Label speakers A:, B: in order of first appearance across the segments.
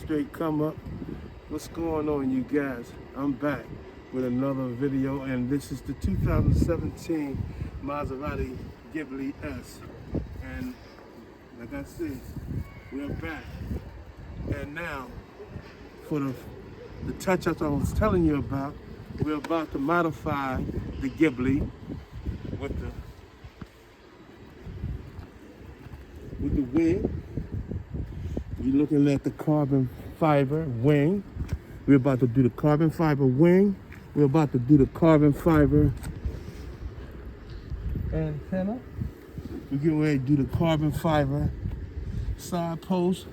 A: Straight Come Up. What's going on, you guys? I'm back with another video, and this is the 2017 Maserati Ghibli S. And like I said, we're back. And now, for the touch-ups I was telling you about, we're about to modify the Ghibli with the wing. You're looking at the carbon fiber wing. We're about to do the carbon fiber wing. We're about to do the carbon fiber antenna. We're getting ready to do the carbon fiber side post,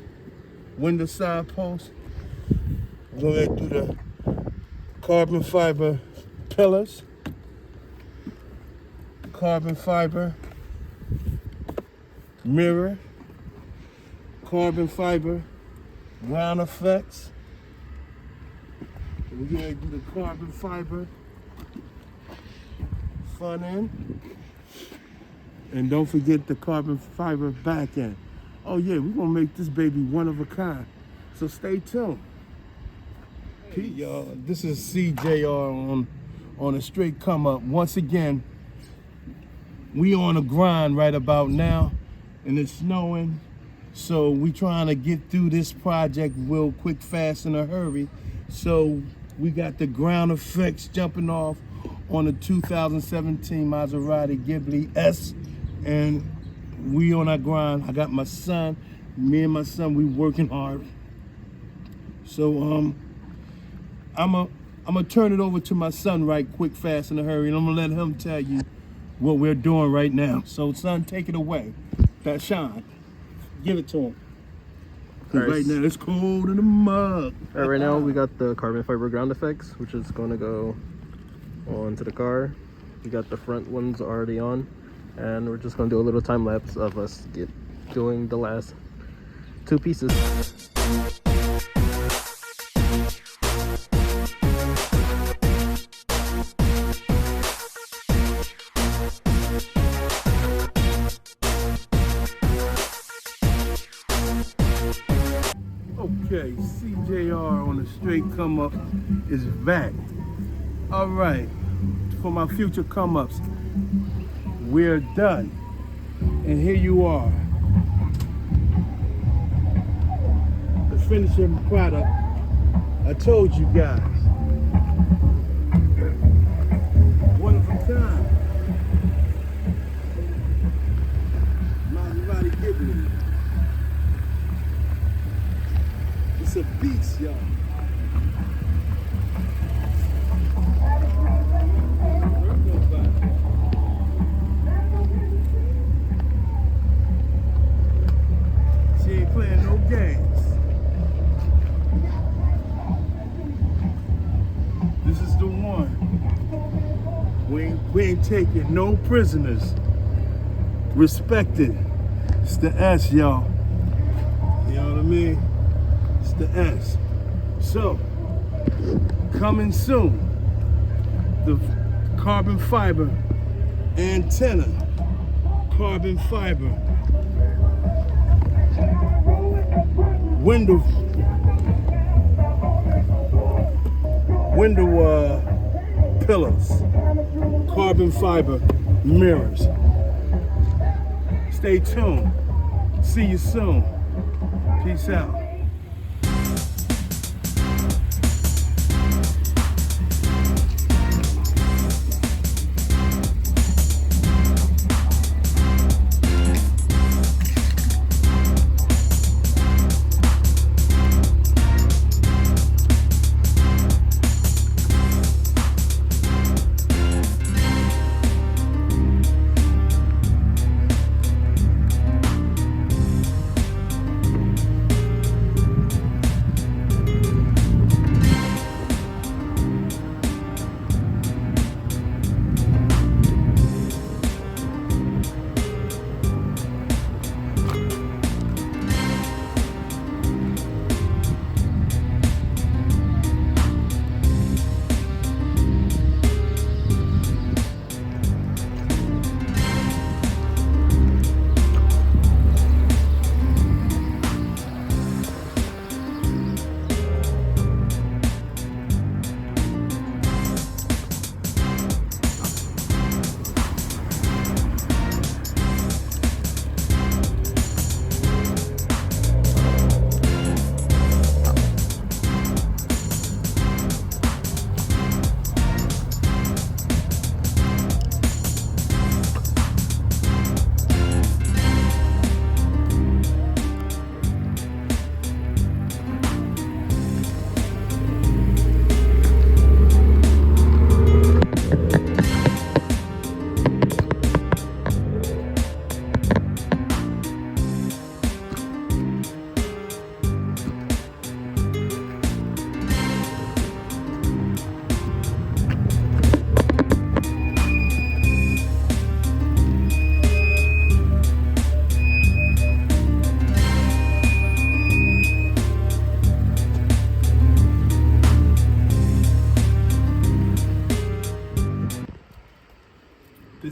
A: window side post. We're going to do the carbon fiber pillars, carbon fiber mirror, carbon fiber ground effects. We're going to do the carbon fiber front end. And don't forget the carbon fiber back end. Oh yeah, we're going to make this baby one of a kind. So stay tuned. Hey y'all, this is CJR on a Straight Come Up. Once again, we on a grind right about now, and it's snowing. So we trying to get through this project real quick, fast, in a hurry. So we got the ground effects jumping off on the 2017 Maserati Ghibli S, and we on our grind. I got my son, me and my son, we working hard. So I'm gonna turn it over to my son right quick, fast, in a hurry, and I'm gonna let him tell you what we're doing right now. So son, take it away. Sean, give it to him. Cause right now it's cold in the mug.
B: All right, right now we got the carbon fiber ground effects, which is going to go onto the car. We got the front ones already on, and we're just going to do a little time lapse of us doing the last two pieces.
A: Okay, CJR on the Straight Come Up is back. All right, for my future come-ups, we're done. And here you are. The finishing product. I told you guys. One of a kind. Maserati Ghibli. It's a beast, y'all. She ain't playing no games. This is the one. We ain't taking no prisoners. Respected. It's the S, y'all. You know what I mean? The S. So, coming soon, the carbon fiber antenna, carbon fiber window pillars, carbon fiber mirrors. Stay tuned. See you soon. Peace out.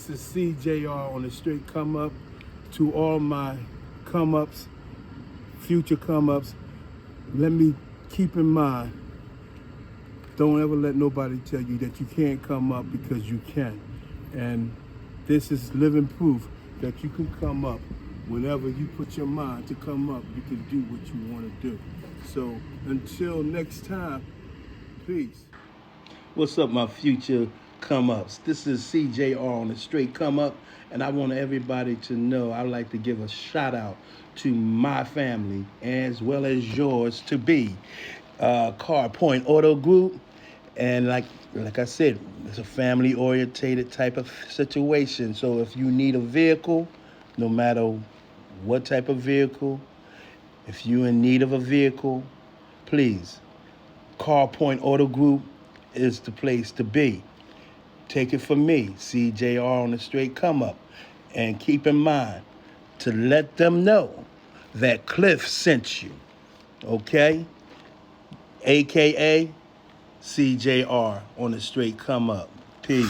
A: This is CJR on the straight come up. To all my come ups, future come ups, let me keep in mind, don't ever let nobody tell you that you can't come up, because you can. And this is living proof that you can come up whenever you put your mind to come up. You can do what you want to do. So until next time, peace. What's up, my future come ups? This is CJR on the straight come up, and I want everybody to know I'd like to give a shout out to my family as well as yours to be. Car Point Auto Group, and like I said, it's a family orientated type of situation. So if you need a vehicle, no matter what type of vehicle, if you're in need of a vehicle, please, Car Point Auto Group is the place to be. Take it from me, CJR on the straight come up. And keep in mind to let them know that Cliff sent you, okay? AKA CJR on the straight come up. Peace.